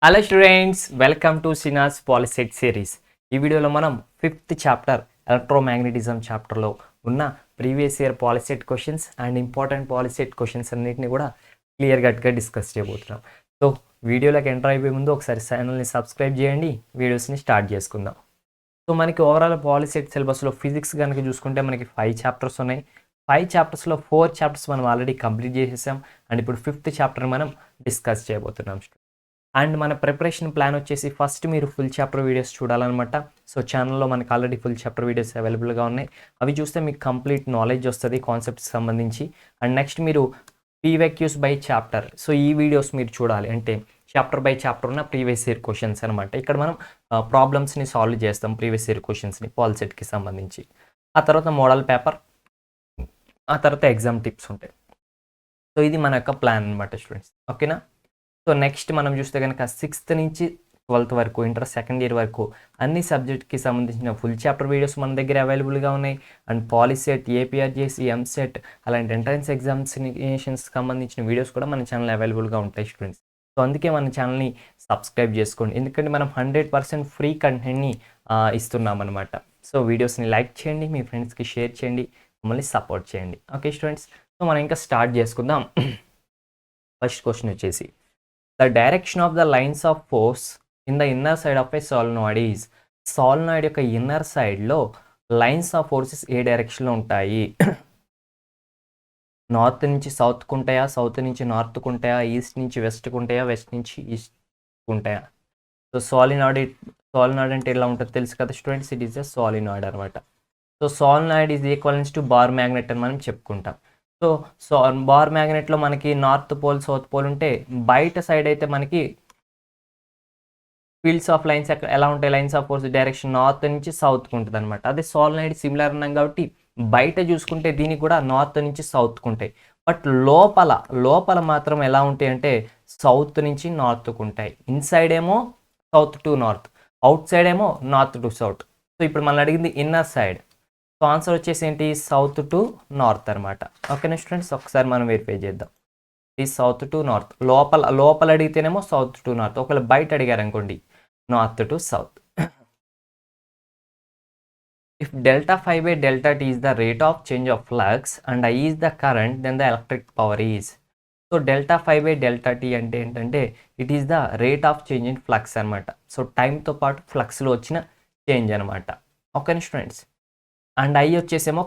Hello students, welcome to Sinas POLYCET series. ఈ వీడియోలో మనం 5th చాప్టర్ ఎలక్ట్రోమాగ్నెటిజం చాప్టర్లో ఉన్న previous year POLYCET questions and important POLYCET questions అన్నిటిని కూడా క్లియర్ కట్గా డిస్కస్ చేయబోతున్నాం. సో వీడియోలోకి ఎంటర్ అయిపోయే ముందు ఒకసారి ఛానల్ని సబ్స్క్రైబ్ చేయండి, వీడియోస్ని స్టార్ట్ చేసుకుందాం. సో మనకి ఓవరాల్ పాలిసెట్ సిలబస్లో ఫిజిక్స్ కనుక చూసుకుంటే మనకి 5 చాప్టర్స్ ఉన్నాయి. 5 చాప్టర్స్లో 4 చాప్టర్స్ మనం ఆల్రెడీ కంప్లీట్ చేసేసాం అండ్ ఇప్పుడు 5th చాప్టర్ మనం డిస్కస్ చేయబోతున్నాం. అండ్ మన ప్రిపరేషన్ ప్లాన్ వచ్చేసి ఫస్ట్ మీరు ఫుల్ చాప్టర్ వీడియోస్ చూడాలన్నమాట. సో ఛానల్లో మనకు ఆల్రెడీ ఫుల్ చాప్టర్ వీడియోస్ అవైలబుల్గా ఉన్నాయి. అవి చూస్తే మీకు కంప్లీట్ నాలెడ్జ్ వస్తుంది కాన్సెప్ట్స్ సంబంధించి. అండ్ నెక్స్ట్ మీరు పీవైక్యూస్ బై చాప్టర్, సో ఈ వీడియోస్ మీరు చూడాలి. అంటే చాప్టర్ బై చాప్టర్ ఉన్న ప్రీవియస్ ఇయర్ క్వశ్చన్స్ అనమాట. ఇక్కడ మనం ప్రాబ్లమ్స్ని సాల్వ్ చేస్తాం, ప్రీవియస్ ఇయర్ క్వశ్చన్స్ని పాలిసెట్కి సంబంధించి. ఆ తర్వాత మోడల్ పేపర్, ఆ తర్వాత ఎగ్జామ్ టిప్స్ ఉంటాయి. సో ఇది మన యొక్క ప్లాన్ అనమాట స్టూడెంట్స్, ఓకేనా. సో నెక్స్ట్ మనం చూస్తే కనుక 6th నుంచి 12th వరకు, ఇంటర్ సెకండ్ ఇయర్ వరకు అన్ని సబ్జెక్ట్కి సంబంధించిన ఫుల్ చాప్టర్ వీడియోస్ మన దగ్గర అవైలబుల్గా ఉన్నాయి. అండ్ పాలిసెట్, ఏపీఆర్జేసీ, ఎంసెట్ అలాంటి ఎంట్రన్స్ ఎగ్జామినేషన్స్ సంబంధించిన వీడియోస్ కూడా మన ఛానల్ అవైలబుల్గా ఉంటాయి స్టూడెంట్స్. సో అందుకే మన ఛానల్ని సబ్స్క్రైబ్ చేసుకోండి, ఎందుకంటే మనం 100% ఫ్రీ కంటెంట్ని ఇస్తున్నాం అనమాట. సో వీడియోస్ని లైక్ చేయండి, మీ ఫ్రెండ్స్కి షేర్ చేయండి, మమ్మల్ని సపోర్ట్ చేయండి. ఓకే స్టూడెంట్స్, సో మనం ఇంకా స్టార్ట్ చేసుకుందాం. ఫస్ట్ క్వశ్చన్ వచ్చేసి, the direction of the lines of force in the inner side of a solenoid is. solenoid యొక్క ఇన్నర్ సైడ్లో లైన్స్ ఆఫ్ ఫోర్సెస్ ఏ డైరెక్షన్లో ఉంటాయి? నార్త్ నుంచి సౌత్కు ఉంటాయా, సౌత్ నుంచి నార్త్కు ఉంటాయా, ఈస్ట్ నుంచి వెస్ట్కు ఉంటాయా, వెస్ట్ నుంచి ఈస్ట్కు ఉంటాయా? సో సాలినాయిడ్ అంటే ఎలా ఉంటుంది తెలుసు కదా students, it is a solenoid అనమాట. So solenoid is equivalence to bar magnet అని మనం చెప్పుకుంటాం. సో బార్ మ్యాగ్నెట్లో మనకి నార్త్ పోల్, సౌత్ పోల్ ఉంటే, బయట సైడ్ అయితే మనకి ఫీల్డ్స్ ఆఫ్ లైన్స్ ఎలా ఉంటాయి, lines of force direction north నుంచి సౌత్కి ఉంటుంది అనమాట. అదే సాలినాయిడ్ సిమిలర్ అన్నాం కాబట్టి బయట చూసుకుంటే దీనికి కూడా నార్త్ నుంచి సౌత్కి ఉంటాయి. బట్ లోపల మాత్రం ఎలా ఉంటాయి అంటే సౌత్ నుంచి నార్త్కు ఉంటాయి. ఇన్సైడ్ ఏమో south to north, out side ఏమో నార్త్ టు సౌత్. సో ఇప్పుడు మనం అడిగింది ఇన్నర్ సైడ్. సో ఆన్సర్ వచ్చేసి ఏంటి, సౌత్ టు నార్త్ అనమాట. ఓకేనా స్టూడెంట్స్, ఒకసారి మనం వెరిఫై చేద్దాం. ఈ సౌత్ టు నార్త్, లోపల అడిగితేనేమో సౌత్ టు నార్త్, ఒకవేళ బయట అడిగారు అనుకోండి north to south. If delta phi by delta t is the rate of change of flux and I is the current, then the electric power is. So delta phi by delta tea అంటే ఏంటంటే it is the rate of change in flux అనమాట. So టైంతో పాటు ఫ్లక్స్లో వచ్చిన change అనమాట. ఓకేనా students. And I వచ్చేసేమో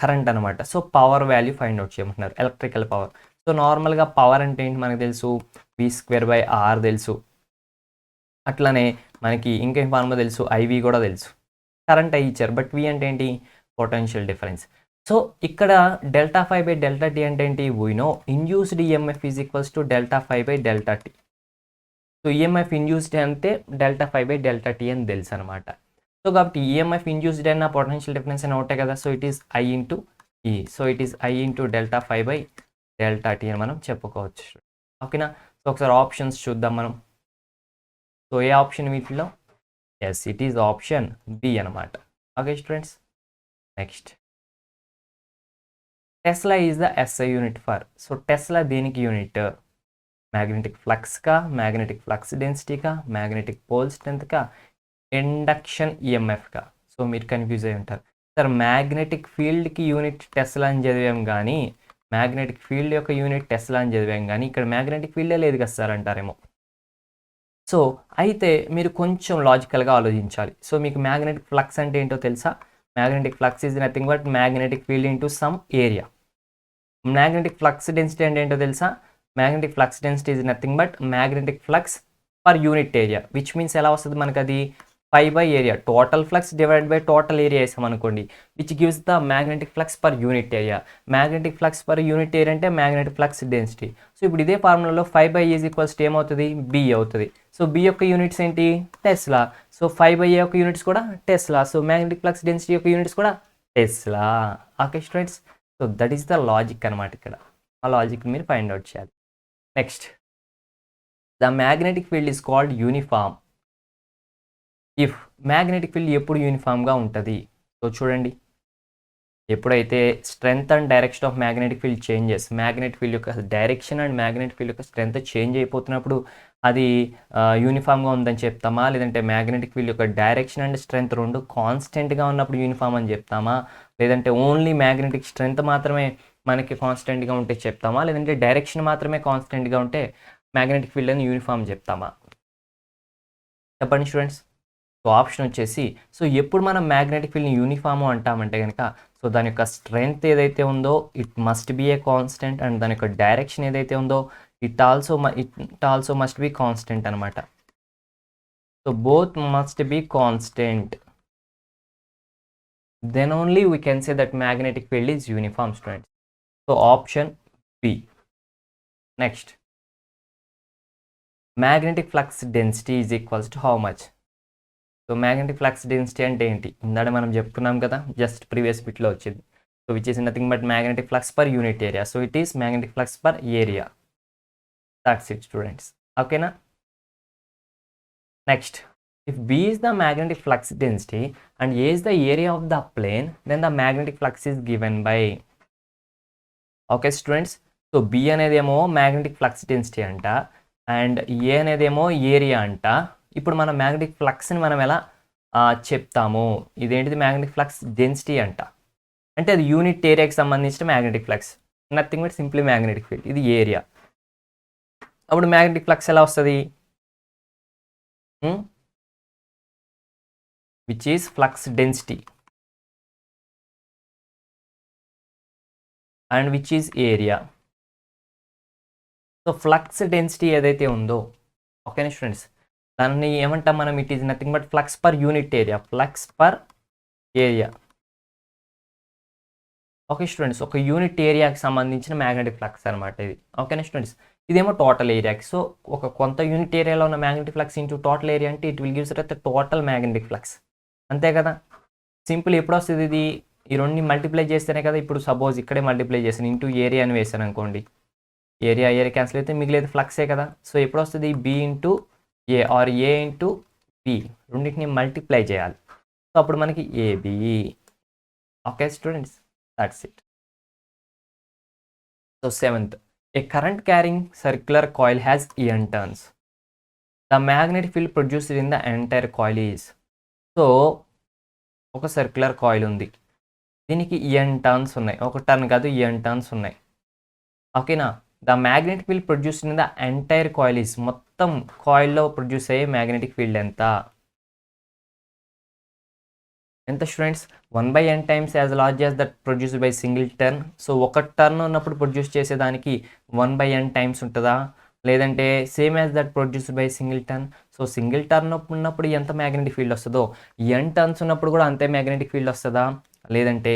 కరెంట్ అనమాట. So power value find out చేయమంటున్నారు, ఎలక్ట్రికల్ పవర్. సో నార్మల్గా పవర్ అంటే ఏంటి మనకు తెలుసు, V²/R తెలుసు. అట్లనే మనకి ఇంకేం ఫార్ములా తెలుసు, IV కూడా తెలుసు. కరెంట్ I ఇచ్చారు, బట్ V అంటే ఏంటి, పొటెన్షియల్ డిఫరెన్స్. సో ఇక్కడ delta phi by delta tea అంటే ఏంటి, we know induced EMF is equals to delta phi by delta T. So EMF induced అంటే delta phi by delta T అని తెలుసు అనమాట. సో కాబట్టి EMF ఇండ్యూస్డ్ అయినా potential difference అయినా ఒకటే కదా. So it is I into E. So it is I into delta phi by delta T అని మనం చెప్పుకోవచ్చు. ఓకేనా. సో ఒకసారి ఆప్షన్స్ చూద్దాం మనం. సో ఏ ఆప్షన్ వీటిలో, yes it is option B అనమాట. Okay students, next tesla is the SI unit for. So tesla దేనికి యూనిట్, మ్యాగ్నెటిక్ ఫ్లక్స్కా, మ్యాగ్నెటిక్ ఫ్లక్స్ డెన్సిటీకా, మ్యాగ్నెటిక్ పోల్ స్ట్రెంత్కా, ఇండక్షన్ EMFగా. సో మీరు కన్ఫ్యూజ్ అయి ఉంటారు, సార్ మ్యాగ్నెటిక్ ఫీల్డ్కి యూనిట్ టెస్లా అని చదివాం కానీ, మ్యాగ్నెటిక్ ఫీల్డ్ యొక్క యూనిట్ టెస్లా అని చదివాం కానీ ఇక్కడ మ్యాగ్నెటిక్ ఫీల్డే లేదు కదా సార్ అంటారేమో. సో అయితే మీరు కొంచెం లాజికల్గా ఆలోచించాలి. సో మీకు మ్యాగ్నెటిక్ ఫ్లక్స్ అంటే ఏంటో తెలుసా, magnetic flux is nothing but magnetic field into some area. Magnetic flux density అంటే ఏంటో తెలుసా, magnetic flux density is nothing but magnetic flux per unit area, which means ఎలా వస్తుంది మనకు, అది phi by area, total flux divide by total area వేసాం అనుకోండి, which gives the magnetic flux per unit area. Magnetic flux per unit area అంటే magnetic flux density. So ఇప్పుడు ఇదే ఫార్ములాలో 5/A ఈజ్ ఈక్వల్స్ టు ఏమవుతుంది, B అవుతుంది. So B యొక్క units ఏంటి, టెస్లా. సో 5/A యొక్క యూనిట్స్ కూడా Tesla. So magnetic flux density యొక్క యూనిట్స్ కూడా Tesla. Okay students, so that is the logic అనమాట. ఇక్కడ ఆ లాజిక్ మీరు ఫైండ్ అవుట్ చేయాలి. Next, the magnetic field is called uniform if. Magnetic field ఎప్పుడు యూనిఫామ్గా ఉంటుంది, సో చూడండి, ఎప్పుడైతే strength and direction of magnetic field changes, magnetic field యొక్క డైరెక్షన్ అండ్ మ్యాగ్నెటిక్ ఫీల్డ్ యొక్క స్ట్రెంగ్త్ చేంజ్ అయిపోతున్నప్పుడు అది యూనిఫామ్గా ఉందని చెప్తామా, లేదంటే మ్యాగ్నెటిక్ ఫీల్డ్ యొక్క డైరెక్షన్ అండ్ స్ట్రెంత్ రెండు కాన్స్టెంట్గా ఉన్నప్పుడు యూనిఫామ్ అని చెప్తామా, లేదంటే ఓన్లీ మ్యాగ్నెటిక్ స్ట్రెంత్ మాత్రమే మనకి కాన్స్టెంట్గా ఉంటే చెప్తామా, లేదంటే డైరెక్షన్ మాత్రమే కాన్స్టెంట్గా ఉంటే మ్యాగ్నెటిక్ ఫీల్డ్ అని యూనిఫామ్ చెప్తామా? చెప్పండి స్టూడెంట్స్. సో ఆప్షన్ వచ్చేసి, సో ఎప్పుడు మనం మ్యాగ్నెటిక్ ఫీల్డ్ని యూనిఫామ్ అంటామంటే కనుక, సో దాని యొక్క స్ట్రెంగ్త్ ఏదైతే ఉందో it must be a constant, and దాని యొక్క డైరెక్షన్ ఏదైతే ఉందో it also must be constant అనమాట. So both must be constant, then only we can say that magnetic field is uniform, students. So option B. Next, magnetic flux density is equals to how much? So magnetic flux density అంటే ఏంటి? ఇందాక మనం చెప్పుకున్నాం కదా, just previous బిట్లో వచ్చింది. So which is nothing but magnetic flux per unit area. So it is magnetic flux per area. That's it students. ఓకేనా? Next, if B is the magnetic flux density and A is the area of the plane, then the magnetic flux is given by. Okay students. So B అనేదేమో magnetic flux density అంట, and A అనేదేమో area అంట. ఇప్పుడు మనం magnetic ఫ్లక్స్ని మనం ఎలా చెప్తాము? ఇదేంటిది? మ్యాగ్నెటిక్ ఫ్లక్స్ డెన్సిటీ అంట, అంటే అది యూనిట్ ఏరియాకి సంబంధించిన magnetic flux, nothing but simply magnetic field. ఇది ఏరియా. అప్పుడు మ్యాగ్నెటిక్ ఫ్లక్స్ ఎలా వస్తుంది? Which is flux density and which is area. So flux density ఏదైతే ఉందో, ఓకేనా స్టూడెంట్స్, దాన్ని ఏమంటాం మనం? It is nothing but flux per unit area, flux per area. Okay students, ఒక యూనిట్ ఏరియాకి సంబంధించిన మ్యాగ్నెటిక్ ఫ్లక్స్ అనమాట ఇది. ఓకేనా స్టూడెంట్స్, ఇదేమో టోటల్ ఏరియాకి. సో ఒక కొంత యూనిట్ ఏరియాలో ఉన్న magnetic flux into total area అంటే it will gives the total magnetic flux. అంతే కదా? సింపుల్. ఎప్పుడు వస్తుంది ఇది? ఈ రెండుని మల్టిప్లై చేస్తేనే కదా. ఇప్పుడు సపోజ్ ఇక్కడే మల్టిప్లై చేశాను, ఇంటూ ఏరియా అని వేసాను అనుకోండి, ఏరియా క్యాన్సిల్ అయితే మిగిలేదు ఫ్లక్సే కదా. సో ఎప్పుడు వస్తుంది? B into A or A into B, రెండింటిని మల్టిప్లై చేయాలి. సో అప్పుడు మనకి AB. Okay students, that's it. So seventh, a current carrying circular coil has n turns. The magnetic field produced in the entire coil is. So ఒక circular coil ఉంది, దీనికి n turns ఉన్నాయి. ఒక turn కాదు, n turns ఉన్నాయి. ఓకేనా? The magnetic field produced in the entire coil is, మొత్తం కాయిల్లో ప్రొడ్యూస్ అయ్యే మ్యాగ్నెటిక్ ఫీల్డ్ ఎంత? ఎంత students? 1/n times as large as that produced by single turn. So ఒక టర్న్ ఉన్నప్పుడు ప్రొడ్యూస్ చేసేదానికి 1/n టైమ్స్ ఉంటుందా, లేదంటే same as that produced by single turn. So single turn ఉన్నప్పుడు ఎంత మ్యాగ్నెటిక్ ఫీల్డ్ వస్తుందో, n టర్న్స్ ఉన్నప్పుడు కూడా అంతే మ్యాగ్నెటిక్ ఫీల్డ్ వస్తుందా, లేదంటే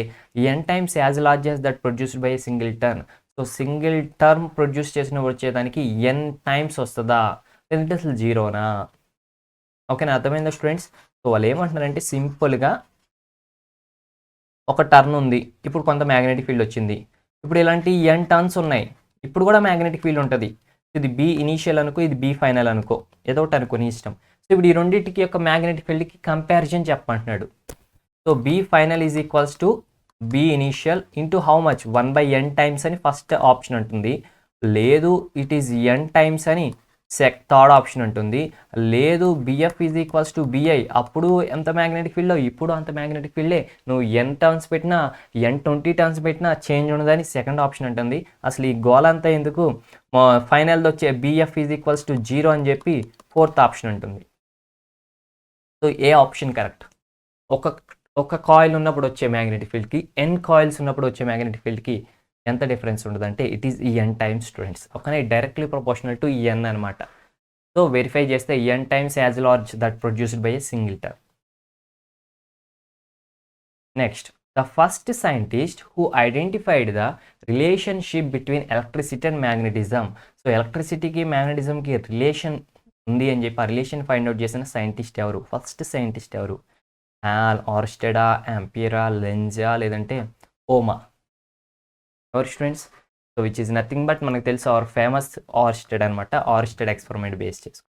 n times as large as that produced by single turn. So single term produce చేసిన వచ్చేదానికి n టైమ్స్ వస్తుందా, లేదంటే అసలు జీరోనా? ఓకేనా? అర్థమైందా స్టూడెంట్స్? సో వాళ్ళు ఏమంటున్నారంటే సింపుల్గా ఒక టర్న్ ఉంది, ఇప్పుడు కొంత మ్యాగ్నెటిక్ ఫీల్డ్ వచ్చింది. ఇప్పుడు ఇలాంటి n టర్న్స్ ఉన్నాయి, ఇప్పుడు కూడా మ్యాగ్నెటిక్ ఫీల్డ్ ఉంటుంది. ఇది బి ఇనీషియల్ అనుకో, ఇది బి ఫైనల్ అనుకో, ఏదో ఒకటి అనుకో నీ ఇష్టం. సో ఇప్పుడు ఈ రెండింటికి యొక్క మ్యాగ్నెటిక్ ఫీల్డ్కి కంపారిజన్ చెప్పమంటున్నాడు. So B final is equals to B initial into how much? 1/n times అని ఫస్ట్ ఆప్షన్ ఉంటుంది. లేదు ఇట్ ఈజ్ n టైమ్స్ అని థర్డ్ ఆప్షన్ ఉంటుంది. లేదు BF is equals to BI, అప్పుడు ఎంత మ్యాగ్నెటిక్ ఫీల్డ్, ఇప్పుడు అంత మ్యాగ్నెటిక్ ఫీల్డే. నువ్వు n టర్న్స్ పెట్టినా, n20 టర్న్స్ పెట్టినా చేంజ్ ఉండదని సెకండ్ ఆప్షన్ ఉంటుంది. అసలు ఈ గోల్ అంతా ఎందుకు? ఫైనల్ది వచ్చే బిఎఫ్ ఈజ్ ఈక్వల్స్ టు 0 అని చెప్పి ఫోర్త్ ఆప్షన్ ఉంటుంది. సో ఏ ఆప్షన్ కరెక్ట్? ఒక కాయిల్ ఉన్నప్పుడు వచ్చే మ్యాగ్నెటిక్ ఫీల్డ్కి n కాయిల్స్ ఉన్నప్పుడు వచ్చే మ్యాగ్నెటిక్ ఫీల్డ్కి ఎంత డిఫరెన్స్ ఉంటుంది అంటే it is n times students. Okay, directly proportional to n అనమాట. సో వెరిఫై చేస్తే n times as large that produced by a single turn. Next, the first scientist who identified the relationship between electricity and magnetism. So ఎలక్ట్రిసిటీకి మ్యాగ్నెటిజంకి relation ఉంది అని చెప్పి ఆ relation find out చేసిన scientist ఎవరు? ఫస్ట్ సైంటిస్ట్ ఎవరు? ఆర్స్టెడా, ఆంపియరా, లెంజా, లేదంటే ఓమా? ఎవరు students? So which is nothing but మనకు తెలుసు అవర్ ఫేమస్ ఆర్స్టెడ్ అనమాట. ఆర్స్టెడ్ ఎక్స్పెరిమెంట్ బేస్ చేసుకో.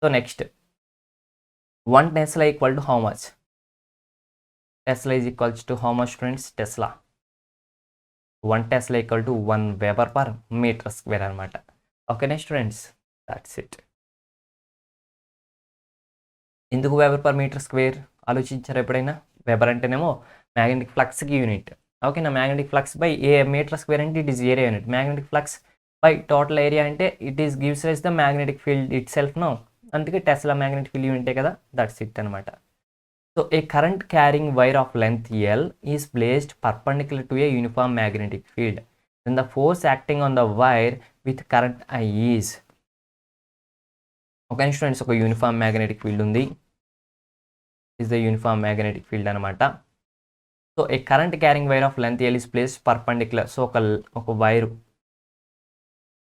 So next, 1 tesla equal to how much? Tesla is equals to how much students? Tesla 1 tesla equal to 1 weber per metre square అనమాట. ఓకేనా students, that's it. ఎందుకు weber per metre square ఆలోచించారు ఎప్పుడైనా? Weber అంటేనేమో magnetic ఫ్లక్స్కి unit. ఓకేనా? Magnetic flux by a metre square అంటే it is area unit. Magnetic flux by total area అంటే it is gives rise the magnetic field itself no. అందుకే tesla magnetic field యూనిటే కదా, that's it అనమాట. So a current carrying wire of length L is placed perpendicular to a uniform magnetic field. Then the force acting on the wire with current I is. Okay students, ఒక uniform magnetic field ఉంది, is the uniform magnetic field అనమాట. So a current carrying wire of length L is placed perpendicular. So ఒక wire,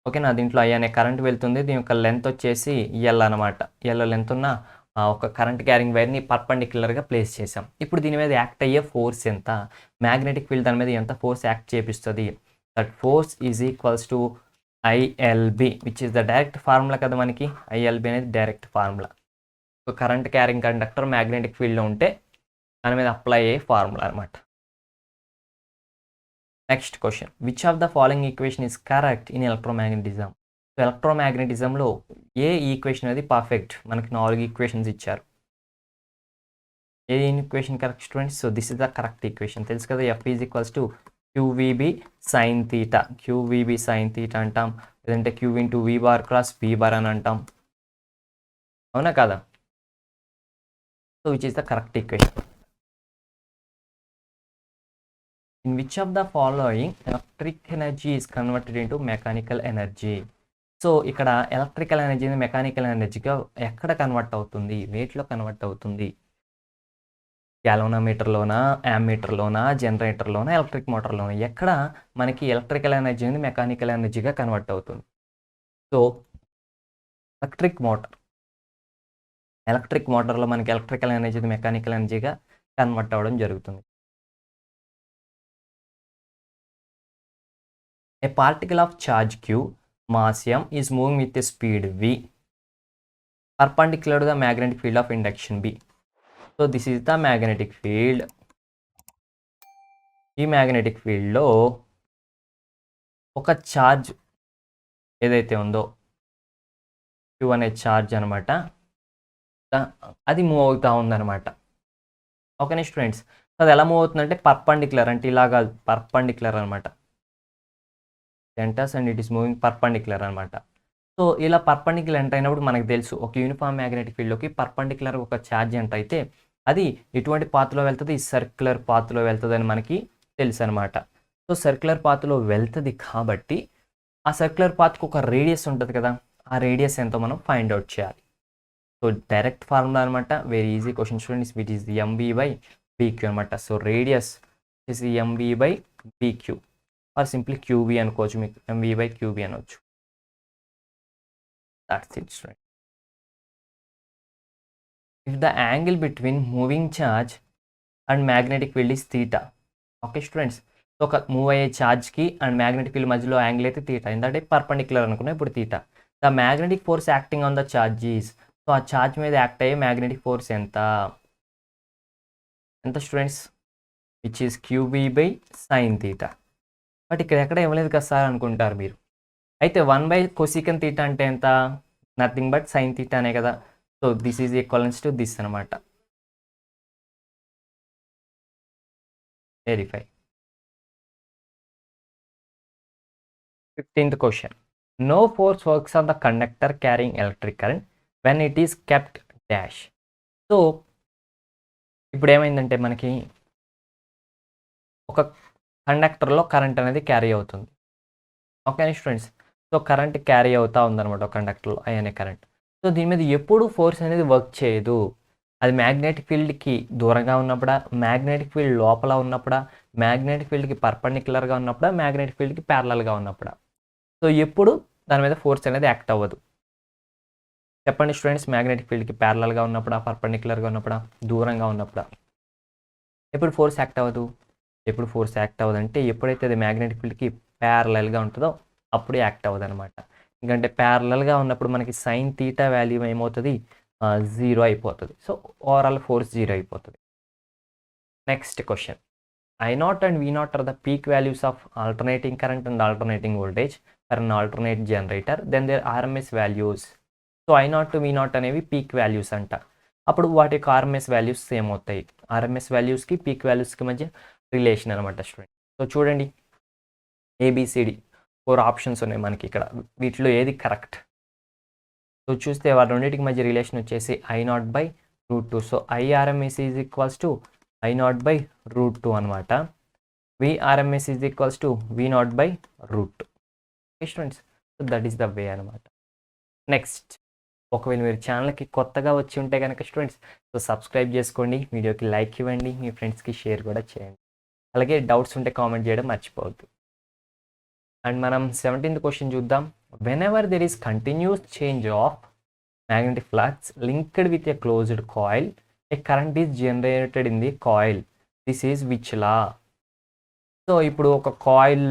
ఓకేనా, దీంట్లో I అనే current వెళ్తుంది, దీని యొక్క లెంత్ వచ్చేసి ఎల్ అనమాట. ఎల్ లెంత్ ఉన్న ఒక కరెంట్ క్యారింగ్ వైర్ని పర్పెండిక్యులర్గా ప్లేస్ చేసాం. ఇప్పుడు దీని మీద యాక్ట్ అయ్యే ఫోర్స్ ఎంత, మ్యాగ్నెటిక్ ఫీల్డ్ దాని మీద ఎంత ఫోర్స్ యాక్ట్ చేపిస్తుంది? That force is equals to ILB, which is the direct formula కదా మనకి. ఐఎల్బి అనేది డైరెక్ట్ ఫార్ములా. ఒక కరెంట్ క్యారింగ్ కండక్టర్ మ్యాగ్నెటిక్ ఫీల్డ్లో ఉంటే దాని మీద అప్లై అయ్యే ఫార్ములా అనమాట. Next question, which of the following equation is correct in electromagnetism? So ఎలక్ట్రోమాగ్నెటిజంలో ఏ ఈక్వేషన్ అనేది పర్ఫెక్ట్? మనకి 4 ఈక్వేషన్స్ ఇచ్చారు. ఏ equation correct students? So this is the correct equation. తెలుసు కదా, F is equals to qvB sine theta. QvB sine theta అంటాం, లేదంటే queue into V bar cross వి బార్ అని అంటాం, అవునా కదా? So which is the correct equation? In which of the following electric energy is converted into mechanical energy? So ఇక్కడ electrical ఎనర్జీని mechanical ఎనర్జీగా ఎక్కడ కన్వర్ట్ అవుతుంది? వేటిలో కన్వర్ట్ అవుతుంది? గ్యాలోనోమీటర్లోనా, యామ్మీటర్లోనా, జనరేటర్లోనా, ఎలక్ట్రిక్ మోటార్లోనా? ఎక్కడ మనకి ఎలక్ట్రికల్ ఎనర్జీ అనేది మెకానికల్ ఎనర్జీగా కన్వర్ట్ అవుతుంది? సో ఎలక్ట్రిక్ మోటార్లో మనకి ఎలక్ట్రికల్ ఎనర్జీ మెకానికల్ ఎనర్జీగా కన్వర్ట్ అవ్వడం జరుగుతుంది. A particle of charge q, mass m, is moving with a speed v perpendicular to the magnetic field of induction B. So this is the magnetic field. ఈ magnetic ఫీల్డ్లో ఒక charge ఏదైతే ఉందో q అనే charge అనమాట, అది move అవుతూ ఉందన్నమాట. ఓకేనా స్టూడెంట్స్? అది ఎలా మూవ్ అవుతుందంటే పర్పెండిక్యులర్, అంటే ఇలాగా పర్పెండిక్యులర్ అనమాట. Centres and it is moving perpendicular అనమాట. సో ఇలా పర్పెండిక్యులర్ ఎంటర్ అయినప్పుడు మనకు తెలుసు, ఒక యూనిఫామ్ మ్యాగ్నెటిక్ ఫీల్డ్లోకి పర్పెండిక్యులర్ ఒక ఛార్జ్ ఎంటర్ అయితే అది ఎటువంటి పాత్లో వెళ్తుంది? సర్క్యులర్ పాత్లో వెళ్తుంది అని మనకి తెలుసు అనమాట. సో సర్క్యులర్ పాత్లో వెళ్తుంది కాబట్టి ఆ సర్క్యులర్ పాత్కి ఒక రేడియస్ ఉంటుంది కదా, ఆ రేడియస్ ఎంతో మనం ఫైండ్ అవుట్ చేయాలి. సో డైరెక్ట్ ఫార్ములా అనమాట, very easy question students, which is MB by BQ అనమాట. So radius is MB by BQ, or simply QB అనుకోవచ్చు, మీకు ఎంవీ బై క్యూబీ అనవచ్చు. That's it student. If the angle between moving charge and magnetic field is theta. Okay students, so ఒక move అయ్యే ఛార్జ్కి and magnetic field మధ్యలో angle అయితే theta, ఎందుకంటే perpendicular అనుకున్నాం, ఇప్పుడు theta. The magnetic force acting on the charge is, so ఆ charge మీద యాక్ట్ అయ్యే మ్యాగ్నెటిక్ ఫోర్స్ ఎంత students? Which is QB by sine theta. But ఇక్కడ ఎక్కడ ఇవ్వలేదు కదా సార్ అనుకుంటారు మీరు. అయితే 1/cosecant తీటా అంటే ఎంత? నథింగ్ బట్ సైన్ తీటా అనే కదా. So this is equivalence to this అనమాట. Verify. 15th question, no force works on the conductor carrying electric current when it is kept dash. So ఇప్పుడు ఏమైందంటే మనకి ఒక కండక్టర్లో కరెంట్ అనేది క్యారీ అవుతుంది. Okay students, so current carry అవుతూ ఉందన్నమాట ఒక కండక్టర్లో, ఐ అనే కరెంట్. సో దీని మీద ఎప్పుడు ఫోర్స్ అనేది వర్క్ చేయదు. అది మ్యాగ్నెటిక్ ఫీల్డ్కి దూరంగా ఉన్నప్పుడా, మ్యాగ్నెటిక్ ఫీల్డ్ లోపల ఉన్నప్పుడా, మ్యాగ్నెటిక్ ఫీల్డ్కి పర్పెండిక్యులర్గా ఉన్నప్పుడా, మ్యాగ్నెటిక్ ఫీల్డ్కి ప్యారలల్గా ఉన్నప్పుడా. సో ఎప్పుడు దాని మీద ఫోర్స్ అనేది యాక్ట్ అవ్వదు. చెప్పండి స్టూడెంట్స్, మ్యాగ్నెటిక్ ఫీల్డ్కి ప్యారలల్గా ఉన్నప్పుడా, పర్పెండిక్యులర్గా ఉన్నప్పుడా, దూరంగా ఉన్నప్పుడా ఎప్పుడు ఫోర్స్ యాక్ట్ అవ్వదు? ఎప్పుడు ఫోర్స్ యాక్ట్ అవ్వదంటే ఎప్పుడైతే అది మ్యాగ్నెటిక్ ఫీల్డ్కి ప్యారలల్గా ఉంటుందో అప్పుడు యాక్ట్ అవ్వదు అనమాట. ఎందుకంటే ప్యారలల్గా ఉన్నప్పుడు మనకి సైన్ తీటా వాల్యూ ఏమవుతుంది? 0 అయిపోతుంది. సో ఓవరాల్ ఫోర్స్ 0 అయిపోతుంది. Next question, I0 and V0 are the peak values of alternating current and alternating voltage for an alternate generator, then their RMS values. So I0 to V0 అనేవి peak values అంట. అప్పుడు వాటి యొక్క RMS values same అవుతాయి. RMS వాల్యూస్కి peak వాల్యూస్కి మధ్య relation అనమాట student. So చూడండి, A B C D 4 options ఉన్నాయి మనకి ఇక్కడ. వీటిలో ఏది కరెక్ట్? సో చూస్తే వాటి రెండింటికి మధ్య రిలేషన్ వచ్చేసి I0/√2. So IRMS is equals to I0/√2 అనమాట. VRMS is equals to V0/√2. Okay students, so that is the way అనమాట. నెక్స్ట్, ఒకవేళ మీరు ఛానల్కి కొత్తగా వచ్చి ఉంటే కనుక స్టూడెంట్స్, సో సబ్స్క్రైబ్ చేసుకోండి, వీడియోకి లైక్ ఇవ్వండి, మీ ఫ్రెండ్స్కి షేర్ కూడా చేయండి. అలాగే డౌట్స్ ఉంటే కామెంట్ చేయడం మర్చిపోవద్దు. అండ్ మనం 17th క్వశ్చన్ చూద్దాం. When ever there is continuous change of magnetic flux linked with a closed coil, A current is generated in the coil. This is which law? So ఇప్పుడు ఒక coil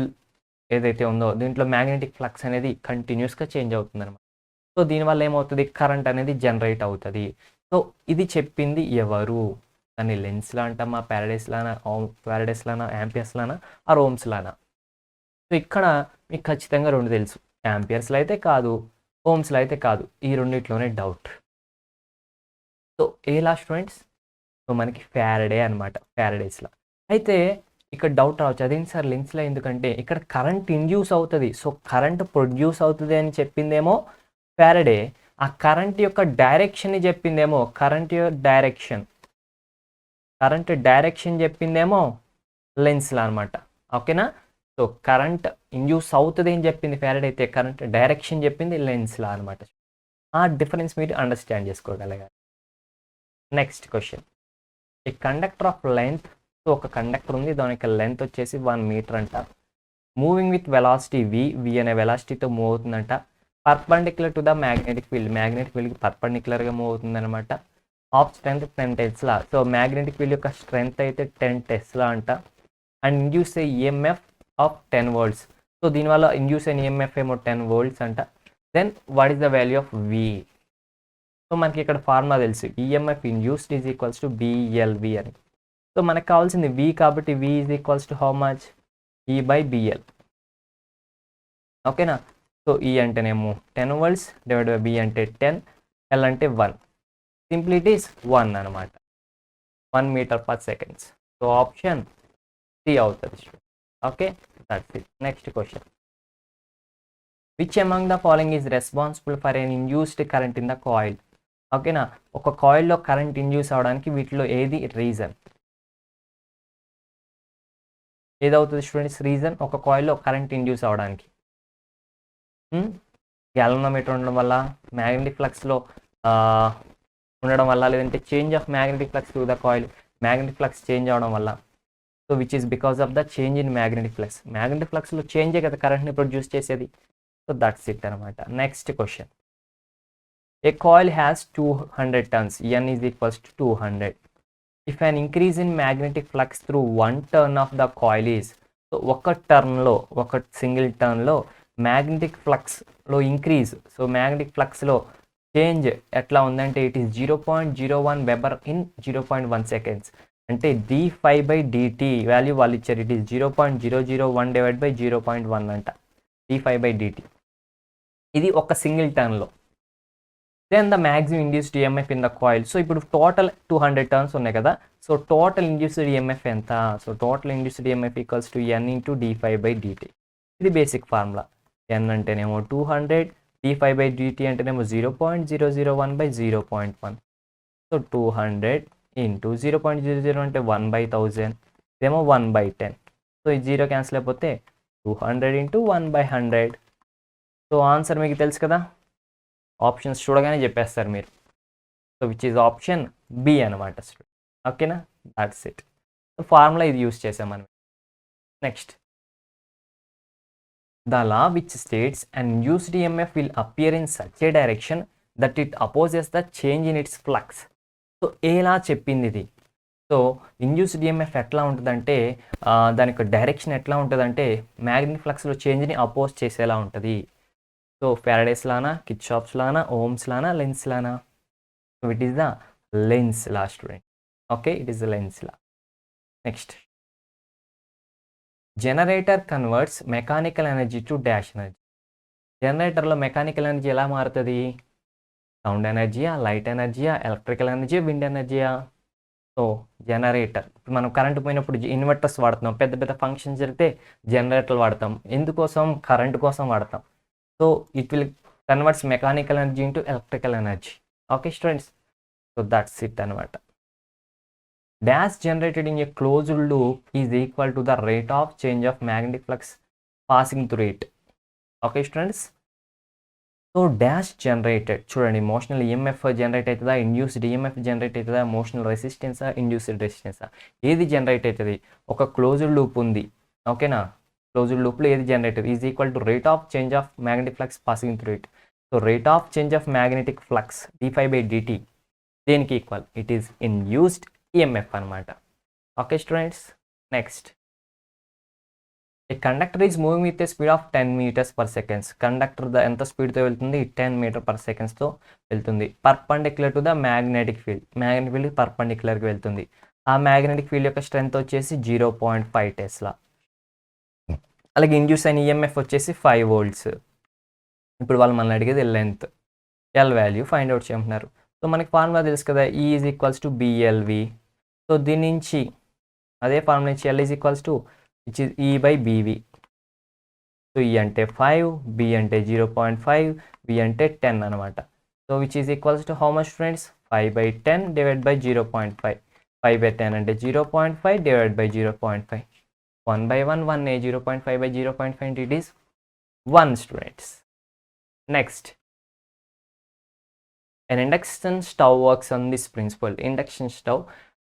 ఏదైతే ఉందో దీంట్లో magnetic flux అనేది కంటిన్యూస్గా change అవుతుంది అనమాట. సో దీనివల్ల ఏమవుతుంది? కరెంట్ అనేది జనరేట్ అవుతుంది. సో ఇది చెప్పింది ఎవరు? దాన్ని లెన్స్లా అంటామా, ప్యారడేస్లానా, యాంపియర్స్లానా, ఆర్ ఓమ్స్లానా? సో ఇక్కడ మీకు ఖచ్చితంగా రెండు తెలుసు. యాంపియర్స్లో అయితే కాదు, ఓమ్స్లో అయితే కాదు. ఈ రెండిట్లోనే డౌట్. సో ఏలా స్టూడెంట్స్? సో మనకి ఫ్యారడే అనమాట, ఫ్యారడేస్లా. అయితే ఇక్కడ డౌట్ రావచ్చు, అదేంటి సార్ లెన్స్లో ఎందుకంటే ఇక్కడ కరెంట్ ఇండ్యూస్ అవుతుంది. సో కరెంట్ ప్రొడ్యూస్ అవుతుంది అని చెప్పిందేమో ఫ్యారడే, ఆ కరెంట్ యొక్క డైరెక్షన్ని చెప్పిందేమో కరెంట్ డైరెక్షన్ చెప్పిందేమో లెన్స్లా అనమాట. ఓకేనా? సో కరెంట్ ఇండ్యూస్ అవుతుంది అని చెప్పింది ఫ్యారడే, అయితే కరెంట్ డైరెక్షన్ చెప్పింది లెన్స్లా అనమాట. ఆ డిఫరెన్స్ మీరు అండర్స్టాండ్ చేసుకోగలగాలి. నెక్స్ట్ క్వశ్చన్, ఈ కండక్టర్ ఆఫ్ లెంత్. సో ఒక కండక్టర్ ఉంది, దాని యొక్క లెంత్ వచ్చేసి 1 మీటర్ అంట. మూవింగ్ విత్ వెలాసిటీ v అనే వెలాసిటీతో మూవ్ అవుతుందంట. పర్పెండిక్యులర్ టు ద మ్యాగ్నెటిక్ ఫీల్డ్కి పర్పెండిక్యులర్గా మూవ్ అవుతుంది అనమాట. Of strength 10 tesla. So magnetic field యొక్క స్ట్రెంత్ అయితే 10 టెస్లా అంట. And induce EMF of 10 volts. So దీనివల్ల ఇండ్యూస్ అయిన ఈఎంఎఫ్ ఏమో 10 volts అంట. Then what is the value of v? So మనకి ఇక్కడ ఫార్ములా తెలుసు, EMF induced is equals to BLV అని. సో మనకు కావాల్సింది v, కాబట్టి v is equals to how much? E/BL. ఓకేనా? సో E అంటేనేమో 10 volts డివైడ్ బై B అంటే 10, L అంటే 1. సింప్లీ ఇట్ ఈస్ 1 అనమాట, 1 meter/second. సో ఆప్షన్ C అవుతుంది. Okay, that's it. Next question, which among the following is responsible for an induced current in the coil? ఓకేనా? ఒక కాయిల్లో current induce అవడానికి వీటిలో ఏది రీజన్? ఏదవుతుంది స్టూడెంట్స్ రీజన్ ఒక కాయిల్లో కరెంట్ ఇండ్యూస్ అవడానికి? గ్యాల్వనోమీటర్ ఉండడం వల్ల, మ్యాగ్నెటిక్ ఫ్లక్స్లో ఉండడం వల్ల, లేదంటే change of magnetic flux to the coil, magnetic flux change అవడం వల్ల. So which is because of the change in magnetic flux. Magnetic ఫ్లక్స్లో చేంజే కదా కరెంట్ని ప్రొడ్యూస్ చేసేది. సో దట్స్ ఇట్ అనమాట. Next question, a coil has 200 turns, N is equals to 200. If an increase in magnetic flux through 1 turn of the coil is. So ఒక single టర్న్లో magnetic ఫ్లక్స్లో increase, so magnetic ఫ్లక్స్లో change ఎట్లా ఉందంటే it is 0.01 weber in 0.1 seconds. అంటే d∅dt value వాళ్ళు ఇచ్చారు, it is 0.001 divide by 0.1 అంట d∅dt. ఇది ఒక సింగిల్ టర్న్లో. Then the maximum induced EMF in the coil. So ఇప్పుడు టోటల్ 200 turns ఉన్నాయి కదా. సో టోటల్ ఇండ్యూస్డ్ ఈఎంఎఫ్ ఎంత? So total induced EMF equals to N into d∅dt. ఇది బేసిక్ ఫార్ములా. N అంటేనేమో 200, d∅dt అంటేనేమో 0.001 బై 0.1. సో 200 ఇంటూ 0.00 అంటే 1/1000, ఇదేమో 1/10. So ఈ 0 క్యాన్సిల్ అయిపోతే 200 ఇంటూ 1/100. సో ఆన్సర్ మీకు తెలుసు కదా, ఆప్షన్స్ చూడగానే చెప్పేస్తారు మీరు. So which is option B అనమాట. ఓకేనా, దాట్స్ ఇట్. సో ఫార్ములా ఇది యూస్ చేసాం మనం. Next, the law which states and induced EMF will appear in such a direction that it opposes the change in it's flux. So ఎలా చెప్పింది ఇది? So induced EMF ఎట్లా ఉంటుందంటే దాని యొక్క డైరెక్షన్ ఎట్లా ఉంటుందంటే మ్యాగ్నెటిక్ ఫ్లక్స్లో చేంజ్ని అపోజ్ చేసేలా ఉంటుంది. సో ఫ్యారడేస్ లానా, కిర్చాఫ్స్ లానా, ఓమ్స్ లానా, లెన్స్ లానా? So it is the Lenz law student. Okay, it is the Lenz law. Next, generator converts mechanical energy to dash energy. జనరేటర్లో మెకానికల్ ఎనర్జీ ఎలా మారుతుంది? సౌండ్ ఎనర్జీయా, లైట్ ఎనర్జీయా, ఎలక్ట్రికల్ ఎనర్జీ, విండ్ ఎనర్జీయా? So generator. ఇప్పుడు మనం current పోయినప్పుడు inverters వాడుతున్నాం, పెద్ద పెద్ద ఫంక్షన్స్ జరిగితే జనరేటర్లు వాడతాం. ఎందుకోసం? కరెంట్ కోసం వాడతాం. So it will converts mechanical energy into electrical energy. Okay students, so that's it అనమాట. Dash generated in a closed loop is equal to the rate of change of magnetic flux passing through it. Okay students, so dash generated చూడండి, motional EMF generate అవుతుందా, induced EMF generate అవుతుందా, motional రెసిస్టెన్సా, induced రెసిస్టెన్సా? ఏది generate అవుతుంది? ఒక closed loop ఉంది, ఓకేనా? Closed లూప్లో ఏది generate is equal to rate of change of magnetic flux passing through it. So rate of change of magnetic flux d∅dt దేనికి equal? It is induced EMF అనమాట. Okay students, next, a conductor is moving with a speed of 10 meters per second. Conductor ఎంత స్పీడ్తో వెళ్తుంది? 10 meters/second వెళ్తుంది. Perpendicular to the magnetic field. Magnetic field పర్పెండిక్యులర్గా వెళ్తుంది. ఆ magnetic field యొక్క స్ట్రెంత్ వచ్చేసి 0.5 Tesla. అలాగే ఇండ్యూస్ అయిన ఈఎంఎఫ్ వచ్చేసి 5 volts. ఇప్పుడు వాళ్ళు మనల్ని అడిగేది length, L value find out చేయమంటున్నారు. సో మనకి ఫార్ములా తెలుసు కదా, E is equals to BLV. So దీని నుంచి అదే ఫార్ములా నుంచి L is equals to which is E/BV. So E అంటే 5, B అంటే 0.5, V అంటే 10 అనమాట. So which is equals to how much friends? 5/10 divide by 0.5. 5/10 అంటే 0.5 డివైడ్ బై 0.5. 1/1 1, 0.5/0.5 అంటే it is 1 students. Next, an induction stove works on this principle. Induction stove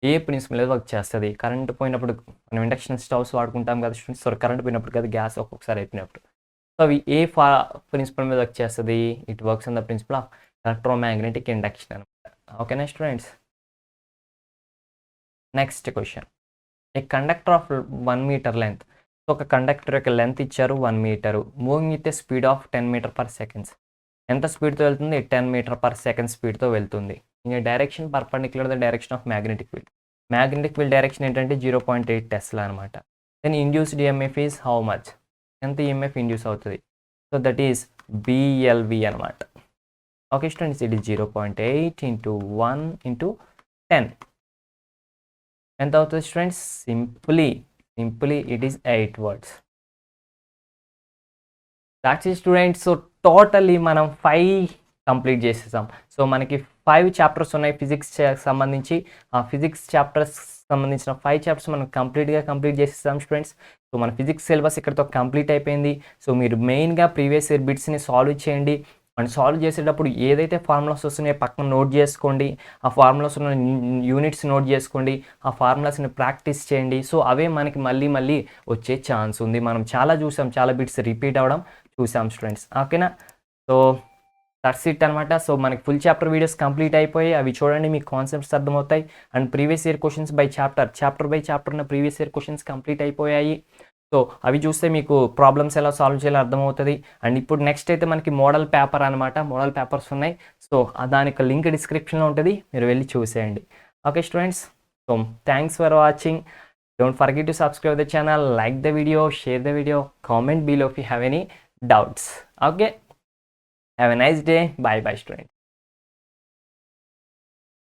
ఏ principle మీద work చేస్తుంది? Current పోయినప్పుడు మనం ఇండక్షన్ స్టవ్స్ వాడుకుంటాం కదా స్టూడెంట్స్. సో కరెంట్ పోయినప్పుడు కదా, గ్యాస్ ఒక్కొక్కసారి అయిపోయినప్పుడు. సో అవి ఏ ప్రిన్సిపల్ మీద వర్క్ చేస్తుంది? It works on the principle of electromagnetic induction అనమాట. ఓకేనా students? Next question, a conductor of 1 meter length. So ఒక కండక్టర్ యొక్క లెంత్ ఇచ్చారు 1 meter, moving with a speed of 10 meters/second. ఎంత స్పీడ్తో వెళ్తుంది? 10 meters/second స్పీడ్తో వెళ్తుంది. In direction perpendicular the direction of magnetic field. Magnetic field direction ఏంటంటే 0.8 Tesla అనమాట. Then induced EMF is how much? ఎంత ఈఎంఎఫ్ ఇండ్యూస్ అవుతుంది? సో దట్ ఈస్ BLV అనమాట. Okay students, it is 0.8 × 1 × 10. ఎంత అవుతుంది students? Simply it is 8 watts. That's it students. So totally మనం 5 complete చేసేసాం. So మనకి 5 chapters ఉన్నాయి ఫిజిక్స్ సంబంధించి. ఆ ఫిజిక్స్ చాప్టర్స్ సంబంధించిన 5 chapters మనం కంప్లీట్ చేసేసాం స్టూడెంట్స్. సో మన ఫిజిక్స్ సిలబస్ ఇక్కడతో కంప్లీట్ అయిపోయింది. సో మీరు మెయిన్గా ప్రీవియస్ ఇయర్ బిట్స్ని సాల్వ్ చేయండి. అండ్ సాల్వ్ చేసేటప్పుడు ఏదైతే ఫార్ములాస్ వస్తున్నాయో పక్కన నోట్ చేసుకోండి. ఆ ఫార్ములాస్ ఉన్న యూనిట్స్ నోట్ చేసుకోండి. ఆ ఫార్ములాస్ని ప్రాక్టీస్ చేయండి. సో అవే మనకి మళ్ళీ వచ్చే ఛాన్స్ ఉంది. మనం చాలా చూసాం, చాలా బిట్స్ రిపీట్ అవ్వడం చూసాం స్టూడెంట్స్. ఓకేనా? సో దట్స్ ఇట్ అనమాట. సో మనకి ఫుల్ చాప్టర్ వీడియోస్ కంప్లీట్ అయిపోయి అవి చూడండి, మీకు కాన్సెప్ట్స్ అర్థమవుతాయి. And previous year questions by chapter by chapter ఉన్న ప్రీవియస్ ఇయర్ క్వశ్చన్స్ కంప్లీట్ అయిపోయాయి. సో అవి చూస్తే మీకు ప్రాబ్లమ్స్ ఎలా సాల్వ్ చేయాలో అర్థమవుతుంది. అండ్ ఇప్పుడు నెక్స్ట్ అయితే మనకి మోడల్ పేపర్ అనమాట. మోడల్ పేపర్స్ ఉన్నాయి. సో దానికి లింక్ డిస్క్రిప్షన్లో ఉంటుంది, మీరు వెళ్ళి చూసేయండి. Okay students, so thanks for watching. Don't forget to subscribe the channel, like the video, share the video, comment below if you have any doubts. Okay, have a nice day. Bye bye students.